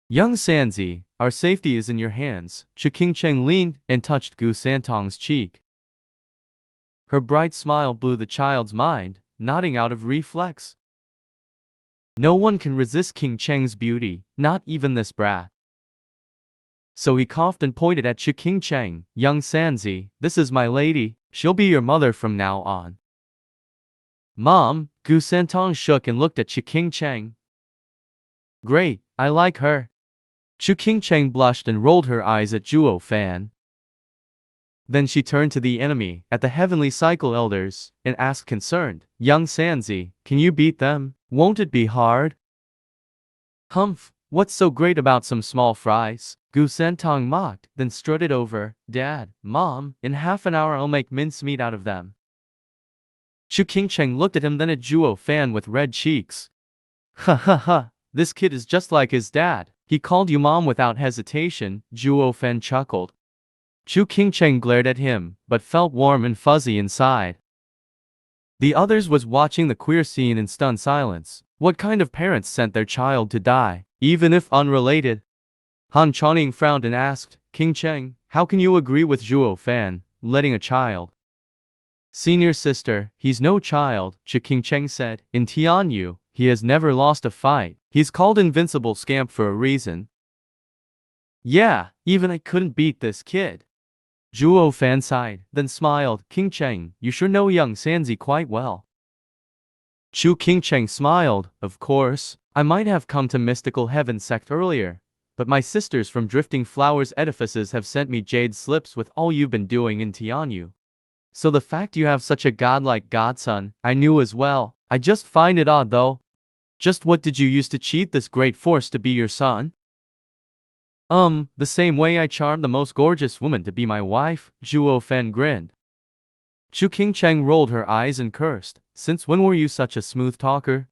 Young Sanzi, our safety is in your hands. Qingcheng leaned and touched Gu Santong's cheek. Her bright smile blew the child's mind, nodding out of reflex. No one can resist King Cheng's beauty, not even this brat. So he coughed and pointed at Qingcheng. Young Sanzi, this is my lady, she'll be your mother from now on. Mom, Gu Santong shook and looked at Qingcheng. Great, I like her. Qingcheng blushed and rolled her eyes at Zhuo Yifan. Then she turned to the enemy, at the heavenly cycle elders, and asked concerned, Young Sanzi, can you beat them? Won't it be hard? Humph, what's so great about some small fries? Gu Santong mocked, then strutted over, Dad, Mom, in half an hour I'll make mincemeat out of them. Qingcheng looked at him then at Zhuo Yifan with red cheeks. Ha ha ha, this kid is just like his dad. He called you mom without hesitation, Zhuo Yifan chuckled. Qingcheng glared at him, but felt warm and fuzzy inside. The others was watching the queer scene in stunned silence. What kind of parents sent their child to die, even if unrelated? Han Chuning frowned and asked, Qingcheng, how can you agree with Zhuo Yifan, letting a child? Senior sister, he's no child, Qingcheng said. In Tianyu, he has never lost a fight. He's called invincible scamp for a reason. Yeah, even I couldn't beat this kid. Zhuo Yifan sighed, then smiled. Qingcheng, you sure know young Sanzi quite well. Qingcheng smiled. Of course, I might have come to Mystical Heaven sect earlier, but my sisters from Drifting Flowers edifices have sent me jade slips with all you've been doing in Tianyu. So the fact you have such a godlike godson, I knew as well. I just find it odd though. Just what did you use to cheat this great force to be your son? The same way I charmed the most gorgeous woman to be my wife, Zhuo Yifan grinned. Qingcheng rolled her eyes and cursed, since when were you such a smooth talker?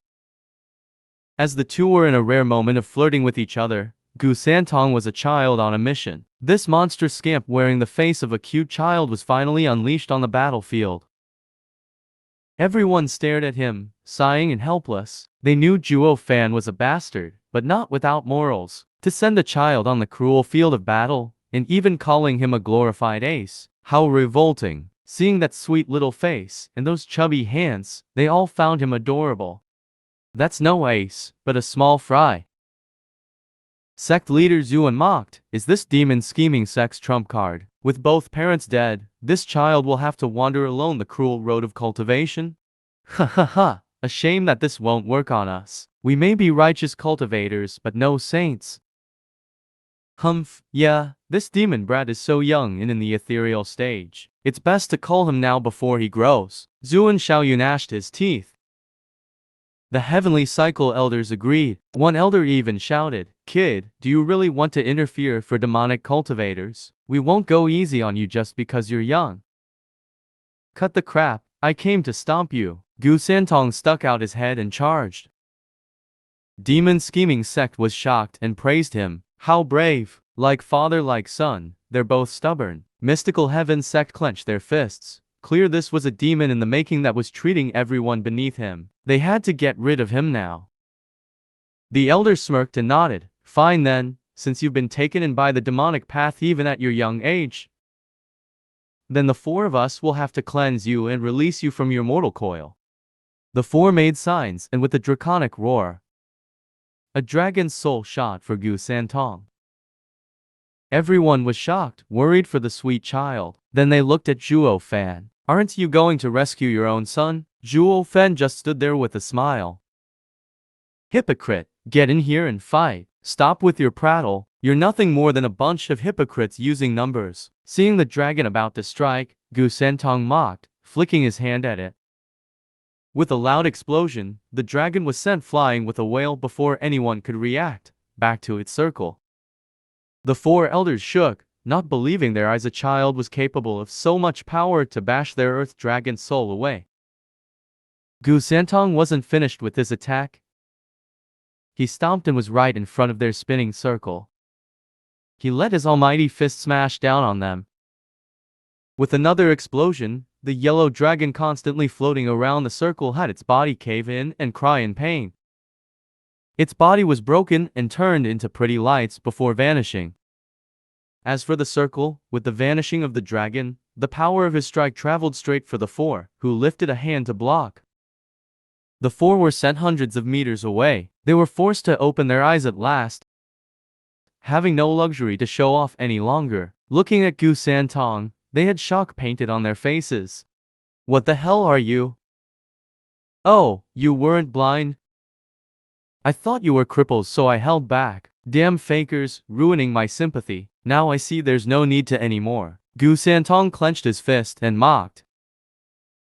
As the two were in a rare moment of flirting with each other, Gu Santong was a child on a mission. This monstrous scamp wearing the face of a cute child was finally unleashed on the battlefield. Everyone stared at him, sighing and helpless. They knew Zhuo Yifan was a bastard, but not without morals. To send a child on the cruel field of battle, and even calling him a glorified ace, how revolting. Seeing that sweet little face, and those chubby hands, they all found him adorable. That's no ace, but a small fry. Sect leader Zuan mocked, is this demon scheming sect's trump card? With both parents dead, this child will have to wander alone the cruel road of cultivation? Ha ha ha, a shame that this won't work on us. We may be righteous cultivators, but no saints. Humph, yeah, this demon brat is so young and in the ethereal stage. It's best to cull him now before he grows. Zuan Xiaoyun gnashed his teeth. The heavenly cycle elders agreed. One elder even shouted, Kid, do you really want to interfere for demonic cultivators? We won't go easy on you just because you're young. Cut the crap, I came to stomp you. Gu Santong stuck out his head and charged. Demon scheming sect was shocked and praised him. How brave! Like father like son, they're both stubborn. Mystical Heaven sect clenched their fists. Clear this was a demon in the making that was treating everyone beneath him. They had to get rid of him now. The elder smirked and nodded. Fine then, since you've been taken in by the demonic path even at your young age. Then the four of us will have to cleanse you and release you from your mortal coil. The four made signs, and with a draconic roar, a dragon's soul shot for Gu Santong. Everyone was shocked, worried for the sweet child. Then they looked at Zhuo Yifan. Aren't you going to rescue your own son? Zhuo Yifan just stood there with a smile. Hypocrite, get in here and fight. Stop with your prattle. You're nothing more than a bunch of hypocrites using numbers. Seeing the dragon about to strike, Gu Santong mocked, flicking his hand at it. With a loud explosion, the dragon was sent flying with a wail before anyone could react, back to its circle. The four elders shook, not believing their eyes a child was capable of so much power to bash their earth dragon soul away. Gu Santong wasn't finished with his attack. He stomped and was right in front of their spinning circle. He let his almighty fist smash down on them. With another explosion, the yellow dragon constantly floating around the circle had its body cave in and cry in pain. Its body was broken and turned into pretty lights before vanishing. As for the circle, with the vanishing of the dragon, the power of his strike traveled straight for the four, who lifted a hand to block. The four were sent hundreds of meters away. They were forced to open their eyes at last, having no luxury to show off any longer. Looking at Gu Santong, they had shock painted on their faces. What the hell are you? Oh, you weren't blind? I thought you were cripples, so I held back. Damn fakers, ruining my sympathy. Now I see there's no need to anymore. Gu Santong clenched his fist and mocked.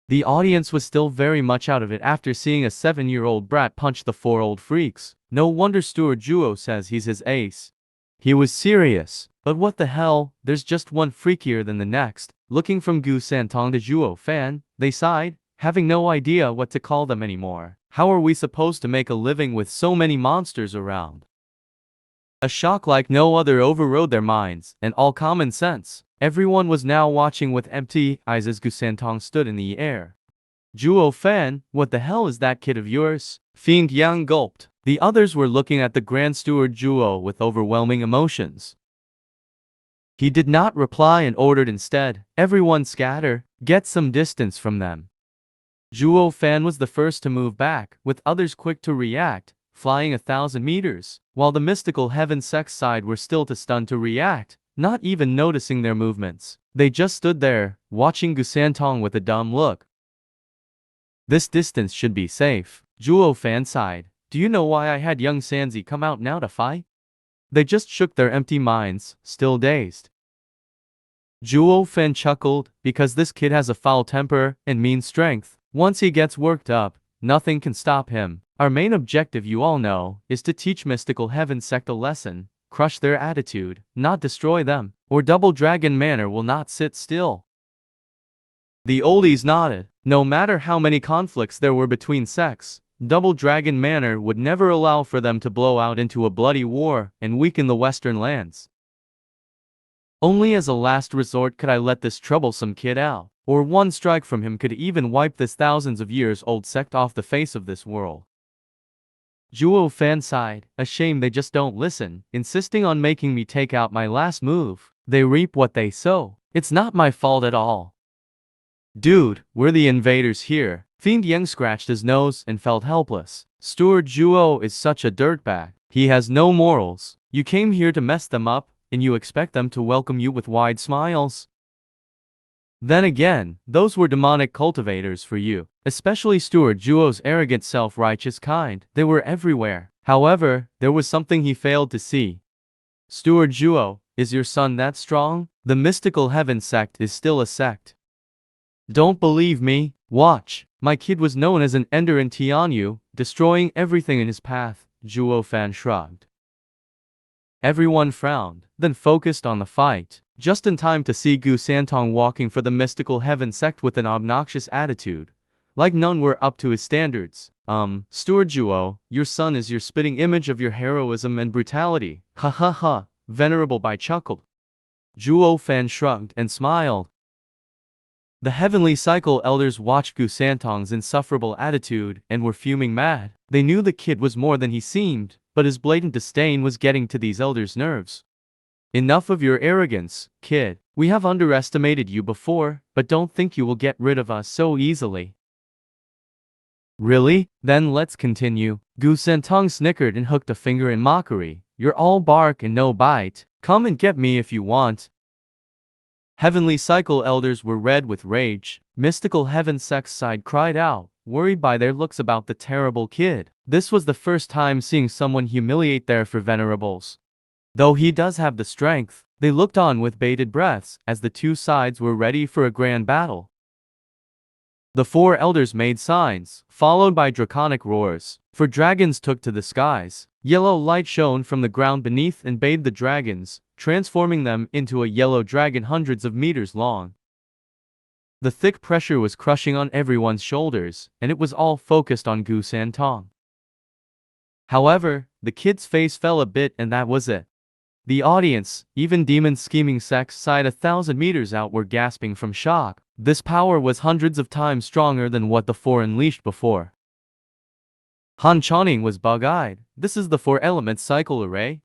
The audience was still very much out of it after seeing a 7-year-old brat punch the 4 old freaks. No wonder Steward Zhuo says he's his ace. He was serious. But what the hell, there's just one freakier than the next. Looking from Gu Santong to Zhuo Fan, they sighed, having no idea what to call them anymore. How are we supposed to make a living with so many monsters around? A shock like no other overrode their minds, and all common sense. Everyone was now watching with empty eyes as Gu Santong stood in the air. Zhuo Fan, what the hell is that kid of yours? Fiend Yang gulped. The others were looking at the Grand Steward Zhuo with overwhelming emotions. He did not reply and ordered instead, everyone scatter, get some distance from them. Zhuo Fan was the first to move back, with others quick to react, flying 1,000 meters, while the mystical heaven sex side were still too stunned to react, not even noticing their movements. They just stood there, watching Gu Santong with a dumb look. This distance should be safe. Zhuo Fan sighed. Do you know why I had young Sanzi come out now to fight? They just shook their empty minds, still dazed. Zhuo Fan chuckled, because this kid has a foul temper and mean strength. Once he gets worked up, nothing can stop him. Our main objective, you all know, is to teach Mystical Heaven Sect a lesson, crush their attitude, not destroy them, or Double Dragon Manor will not sit still. The oldies nodded. No matter how many conflicts there were between sects, Double Dragon Manor would never allow for them to blow out into a bloody war and weaken the western lands. Only as a last resort could I let this troublesome kid out, or one strike from him could even wipe this thousands of years old sect off the face of this world. Zhuo Fan sighed, a shame they just don't listen, insisting on making me take out my last move. They reap what they sow. It's not my fault at all. Dude, we're the invaders here. Fiend Yang scratched his nose and felt helpless. Steward Zhuo is such a dirtbag. He has no morals. You came here to mess them up, and you expect them to welcome you with wide smiles? Then again, those were demonic cultivators for you. Especially Steward Zhuo's arrogant self-righteous kind. They were everywhere. However, there was something he failed to see. Steward Zhuo, is your son that strong? The Mystical Heaven Sect is still a sect. Don't believe me? Watch. My kid was known as an ender in Tianyu, destroying everything in his path. Zhuo Fan shrugged. Everyone frowned, then focused on the fight. Just in time to see Gu Santong walking for the Mystical Heaven Sect with an obnoxious attitude. Like none were up to his standards. Steward Zhuo, your son is your spitting image of your heroism and brutality. Ha ha ha, Venerable Bai chuckled. Zhuo Fan shrugged and smiled. The Heavenly Cycle elders watched Gu Santong's insufferable attitude and were fuming mad. They knew the kid was more than he seemed, but his blatant disdain was getting to these elders' nerves. Enough of your arrogance, kid. We have underestimated you before, but don't think you will get rid of us so easily. Really? Then let's continue. Gu Santong snickered and hooked a finger in mockery. You're all bark and no bite. Come and get me if you want. Heavenly Cycle elders were red with rage. Mystical Heaven Sect's side cried out, worried by their looks about the terrible kid. This was the first time seeing someone humiliate their venerables. Though he does have the strength, they looked on with bated breaths as the two sides were ready for a grand battle. The 4 elders made signs, followed by draconic roars, for dragons took to the skies. Yellow light shone from the ground beneath and bathed the dragons, transforming them into a yellow dragon hundreds of meters long. The thick pressure was crushing on everyone's shoulders, and it was all focused on Gu Santong. However, the kid's face fell a bit and that was it. The audience, even demons scheming sects side 1,000 meters out, were gasping from shock. This power was hundreds of times stronger than what the 4 unleashed before. Han Chaoning was bug-eyed. This is the four-element cycle array.